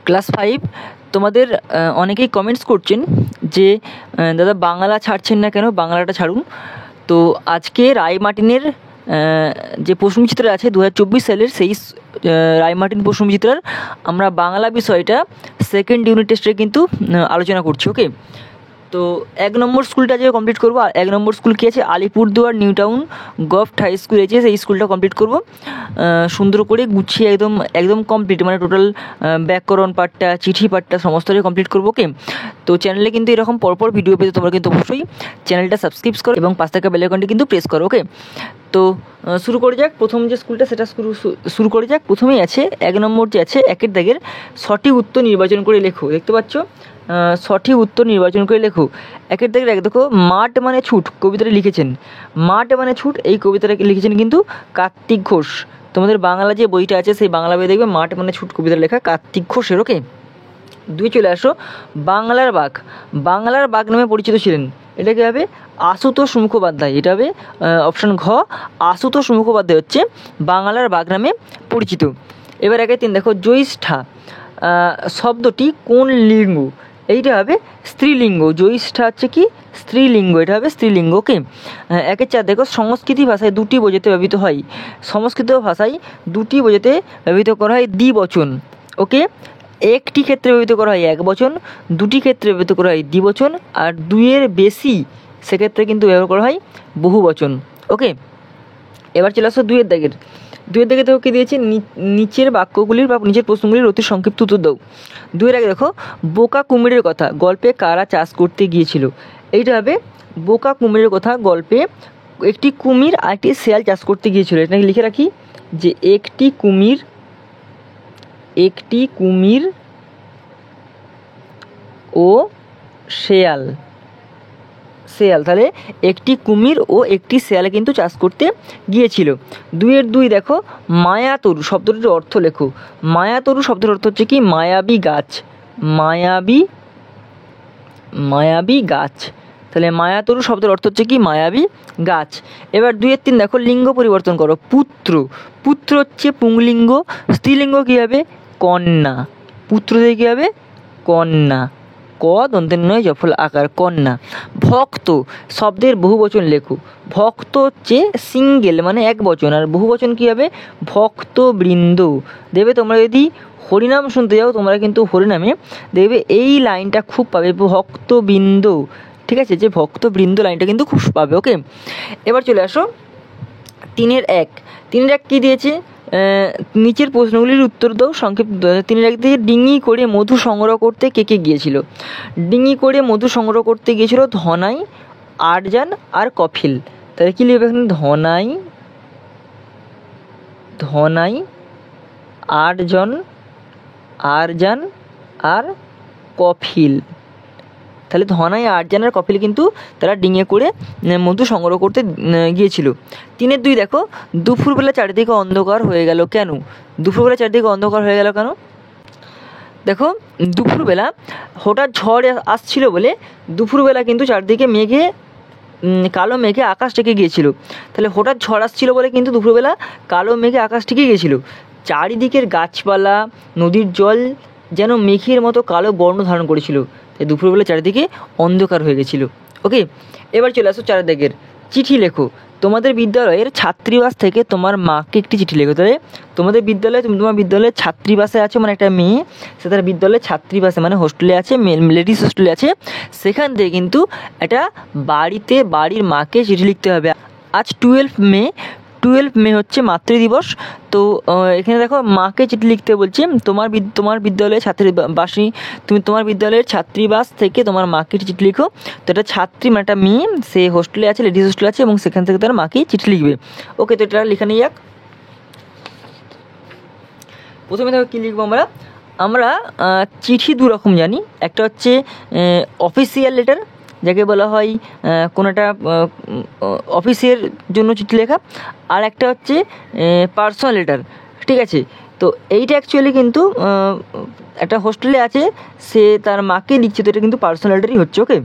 Class 5 তোমাদের অনেকেই comments করছেন যে দাদা বাংলা ছাড়ছেন না কেন, বাংলাটা ছাড়ুন। তো আজকে রায়-মার্টিনের যে প্রশ্নবিচিত্রা আছে 2024 সালের, সেই রায়-মার্টিন প্রশ্নবিচিত্রার আমরা বাংলা বিষয়টা সেকেন্ড ইউনিট টেস্টে কিন্তু আলোচনা করছি। ওকে, তো 1 নম্বর স্কুলটা যে কমপ্লিট করবো। 1 নম্বর স্কুল কী আছে, Alipurduar new town govt high school আছে, সেই স্কুলটা কমপ্লিট করব সুন্দর করে গুছিয়ে, একদম কমপ্লিট, মানে টোটাল ব্যাকরণ পাঠটা, চিঠি পাঠটা সমস্তটাই কমপ্লিট করবো। ওকে, তো চ্যানেলে কিন্তু এরকম পরপর ভিডিও পেতে তোমরা কিন্তু অবশ্যই চ্যানেলটা সাবস্ক্রাইব করো এবং পাশ থাকা বেল আইকনটি কিন্তু প্রেস করো। ওকে, তো শুরু করে যাক। প্রথম যে স্কুলটা সেটা শুরু করে যাক। প্রথমেই আছে 1 নম্বর যে আছে, 1-এর দাগের সঠিক উত্তর নির্বাচন করে লেখো। দেখতে পাচ্ছ, সঠিক উত্তর নির্বাচন করে লেখো। 1-এর দাগের 1 দেখো, মাঠ মানে ছুট কবিতাটা লিখেছেন, মাঠ মানে ছুট এই কবিতাটা লিখেছেন কিন্তু কার্তিক ঘোষ। তোমাদের বাংলা যে বইটা আছে সেই বাংলা বই দেখবে মাঠ মানে ছুট কবিতাটা লেখা কার্তিক ঘোষের। ওকে, 2 চলে আসো, বাংলার বাঘ। বাংলার বাঘ নামে পরিচিত ছিলেন, এটা কী হবে, আশুতোষ মুখোপাধ্যায়। এটা হবে অপশান ঘ, আশুতোষ মুখোপাধ্যায় হচ্ছে বাংলার বাঘ নামে পরিচিত। এবার 1-3 দেখো, জ্যৈষ্ঠা শব্দটি কোন লিঙ্গ, এইটা হবে স্ত্রীলিঙ্গ। জ্যৈষ্ঠা হচ্ছে কি স্ত্রীলিঙ্গ, এটা হবে স্ত্রীলিঙ্গ। ওকে, 1-4 দেখো, সংস্কৃতি ভাষায় 2টি বোঝাতে ব্যবহৃত হয়, সংস্কৃত ভাষায় 2টি বোঝাতে ব্যবহৃত করা হয় দ্বিবচন। ওকে, 1টি ক্ষেত্রে ব্যবহৃত করা হয় একবচন, 2টি ক্ষেত্রে ব্যবহৃত করা হয় দ্বিবচন, আর 2-এর বেশি সেক্ষেত্রে কিন্তু ব্যবহার করা হয় বহুবচন। ওকে, এবার চলে আসো 2-এর দাগের। 2-এর দাগে দেখো কী দিয়েছে, নিচের বাক্যগুলির বা নিচের প্রশ্নগুলির অতি সংক্ষিপ্ত উত্তর দাও। 2-এর আগে দেখো, বোকা কুমিরের কথা গল্পে কারা চাষ করতে গিয়েছিল, এইটা হবে বোকা কুমিরের কথা গল্পে একটি কুমির আর একটি শেয়াল চাষ করতে গিয়েছিল। এটা লিখে রাখি যে একটি কুমির ও শেয়াল, তাহলে একটি কুমির ও একটি শেয়াল কিন্তু চাষ করতে গিয়েছিল। 2-এর 2 দেখো, মায়াতরু শব্দটির অর্থ লেখো। মায়াতরু শব্দের অর্থ হচ্ছে কি মায়াবী গাছ, মায়াবী গাছ। তাহলে মায়াতরু শব্দের অর্থ হচ্ছে কি মায়াবী গাছ। এবার 2-এর 3 দেখো, লিঙ্গ পরিবর্তন করো। পুত্র হচ্ছে পুংলিঙ্গ, স্ত্রীলিঙ্গ কী হবে কন্যা, পুত্র থেকে কী হবে কন্যা, ক দন্তের নয় জফল আকার কন্যা। ভক্ত শব্দের বহুবচন লেখো। ভক্ত হচ্ছে সিঙ্গেল মানে এক বচন, আর বহুবচন কী হবে ভক্তবৃন্দ। দেবে তোমরা যদি হরিনাম শুনতে যাও তোমরা কিন্তু হরিনামে দেখবে এই লাইনটা খুব পাবে, ভক্তবৃন্দ। ঠিক আছে, যে ভক্তবৃন্দ লাইনটা কিন্তু খুব পাবে। ওকে, এবার চলে আসো 3-এর 1। 3-এর 1 কী দিয়েছে, নিচের প্রশ্নগুলির উত্তর দাও সংক্ষিপ্ত। 3-এর 1 থেকে, ডিঙি করে মধু সংগ্রহ করতে কে কে গিয়েছিল। ডিঙি করে মধু সংগ্রহ করতে গিয়েছিল ধনাই, আরজান আর কফিল। তাহলে কী লিখবে এখানে, ধনাই, আরজান আর কফিল। তাহলে ধনাই, আরজান আর কপিল কিন্তু তারা ডিঙে করে মধু সংগ্রহ করতে গিয়েছিল। 3-এর 2 দেখো, দুপুরবেলা চারিদিকে অন্ধকার হয়ে গেল কেন। দুপুরবেলা চারিদিকে অন্ধকার হয়ে গেল কেন, দেখো দুপুরবেলা হঠাৎ ঝড় আসছিল বলে দুপুরবেলা কিন্তু চারদিকে কালো মেঘে আকাশ ঢেকে গিয়েছিল। তাহলে হঠাৎ ঝড় আসছিল বলে কিন্তু দুপুরবেলা কালো মেঘে আকাশ ঢেকে গিয়েছিল। চারিদিকের গাছপালা, নদীর জল যেন মেঘের মতো কালো বর্ণ ধারণ করেছিল, তাই দুপুরবেলা চারিদিকে অন্ধকার হয়ে গেছিলো। ওকে, এবার চলে আসো 4 দাগের, চিঠি লেখো। তোমাদের বিদ্যালয়ের ছাত্রীবাস থেকে তোমার মাকে একটি চিঠি লেখো। তাহলে তোমাদের বিদ্যালয়ে তোমার বিদ্যালয়ের ছাত্রীবাসে আছে, মানে একটা মেয়ে সে তার বিদ্যালয়ের ছাত্রীবাসে মানে হোস্টেলে আছে, লেডিস হোস্টেলে আছে, সেখান থেকে কিন্তু একটা বাড়ির মাকে চিঠি লিখতে হবে। আজ 12 মে হচ্ছে মাতৃদিবস। তো এখানে দেখো মাকে চিঠি লিখতে বলছে, তোমার বিদ্যালয়ের তোমার বিদ্যালয়ের ছাত্রীবাস থেকে তোমার মাকে চিঠি লিখো। তো এটা ছাত্রী মানে একটা মেয়ে, সে হোস্টেলে আছে, লেডিস হোস্টেলে আছে এবং সেখান থেকে তার মাকে চিঠি লিখবে। ওকে, তো এটা লেখা নিয়ে যাক। প্রথমে দেখো কী লিখবো আমরা চিঠি 2 রকম জানি। একটা হচ্ছে অফিসিয়াল লেটার, যাকে বলা হয় কোনো একটা অফিসের জন্য চিঠি লেখা, আর একটা হচ্ছে পার্সোনাল লেটার। ঠিক আছে, তো এইটা অ্যাকচুয়ালি কিন্তু একটা হোস্টেলে আছে, সে তার মাকে লিখছে, তো এটা কিন্তু পার্সোনাল লেটারই হচ্ছে। ওকে,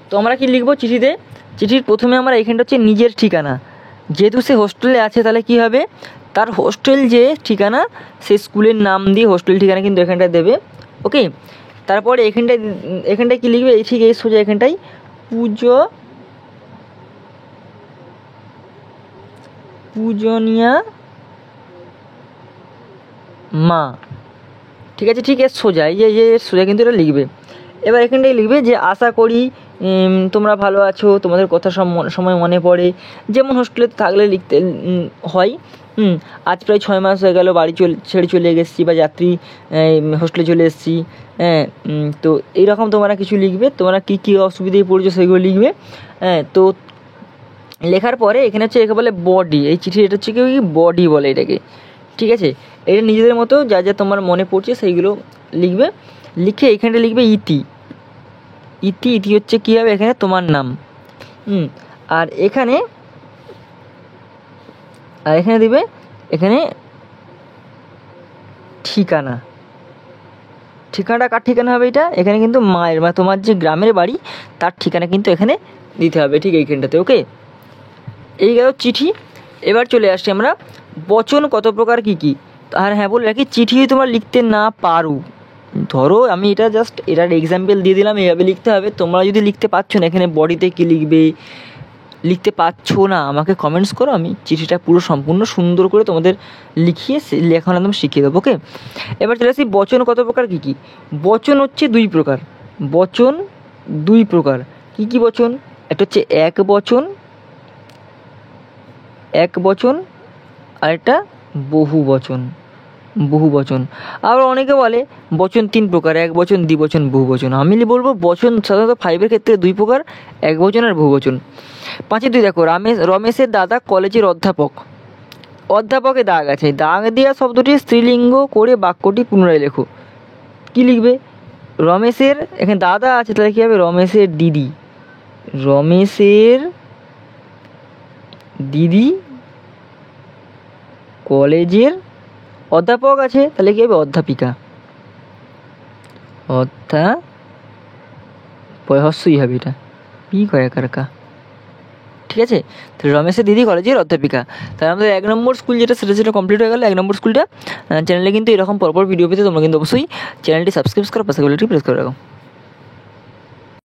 তো আমরা কি লিখবো চিঠিতে, চিঠির প্রথমে আমরা এখানটা হচ্ছে নিজের ঠিকানা, যেহেতু সে হোস্টেলে আছে তাহলে কী হবে তার হোস্টেল যে ঠিকানা, সেই স্কুলের নাম দিয়ে হোস্টেল ঠিকানা কিন্তু এখানটায় দেবে। ওকে, তারপরে এখানটায় কী লিখবে, ঠিক এই সোজা এখানটায় পূজনীয়া মা, ঠিক আছে, ঠিক এর সোজা, এই যে সোজা কিন্তু এটা লিখবে। এবার এখানটায় লিখবে যে আশা করি তোমরা ভালো আছো, তোমাদের কথা সময় মনে পড়ে, যেমন হোস্টেলে থাকলে লিখতে হয়। আজ প্রায় 6 মাস হয়ে গেল বাড়ি ছেড়ে চলে গেছি, বা যাত্রী হোস্টেলে চলে এসেছি। হ্যাঁ, তো এইরকম তোমরা কিছু লিখবে, তোমরা কী কী অসুবিধায় পড়েছো সেগুলো লিখবে। হ্যাঁ, তো লেখার পরে এখানে হচ্ছে একে বলে বডি, এই চিঠি এটা হচ্ছে কি বডি বলে এটাকে, ঠিক আছে। এটা নিজেদের মতো যা যা তোমার মনে পড়ছে সেইগুলো লিখবে। লিখে এখানটা লিখবে ইতি হচ্ছে কী হবে, এখানে তোমার নাম। আর এখানে দিবে এখানে ঠিকানাটা কার ঠিকানা হবে, এটা এখানে কিন্তু মায়ের, বা তোমার যে গ্রামের বাড়ি তার ঠিকানা কিন্তু এখানে দিতে হবে, ঠিক এইখানটাতে। ওকে, এই গেল চিঠি। এবার চলে আসছি আমরা বচন কত প্রকার কী কী। আর হ্যাঁ, বলে রাখি, চিঠি যদি তোমরা লিখতে না পারো, ধরো আমি এটা জাস্ট এটার এক্সাম্পল দিয়ে দিলাম, এইভাবে লিখতে হবে। তোমরা যদি লিখতে পারছো না, এখানে বডিতে কী লিখবে, লিখতে পারছো না, আমাকে কমেন্টস করো, আমি চিঠিটা পুরো সম্পূর্ণ সুন্দর করে তোমাদের লিখিয়ে লেখানো একদম শিখিয়ে দেবো। ওকে, এবার চলে আসি বচন কত প্রকার কী কী। বচন হচ্ছে 2 প্রকার। বচন 2 প্রকার। কী কী বচন? একটা হচ্ছে এক বচন, আর একটা বহু বচন। আবার অনেকে বলে বচন 3 প্রকার, এক বচন, দ্বিবচন, বহু বচন। আমি বলবো বচন সাধারণত 5-এর ক্ষেত্রে 2 প্রকার, এক বচন আর বহু বচন। 5-এ 2 দেখো, রমেশের দাদা কলেজের অধ্যাপকে দাগ আছে, দাগ দেওয়া শব্দটি স্ত্রীলিঙ্গ করে বাক্যটি পুনরায় লেখো। কি লিখবে? রমেশের, এখানে দাদা আছে, তাহলে কী হবে, রমেশের দিদি কলেজের অধ্যাপক আছে, তাহলে কী হবে, অধ্যাপিকা হস্যই হবে, এটা পি কয়াকার কা, ঠিক আছে। তো রমেশের দিদি কলেজের অধ্যাপিকা। তাহলে আমাদের 1 নম্বর স্কুল সেটা কমপ্লিট হয়ে গেল। 1 নম্বর স্কুলটা চ্যানেলে কিন্তু এরকম পরপর ভিডিও পেতে তোমরা কিন্তু অবশ্যই চ্যানেলটি সাবস্ক্রাইব করো, পাশে বেলটি প্রেস করে রাখো।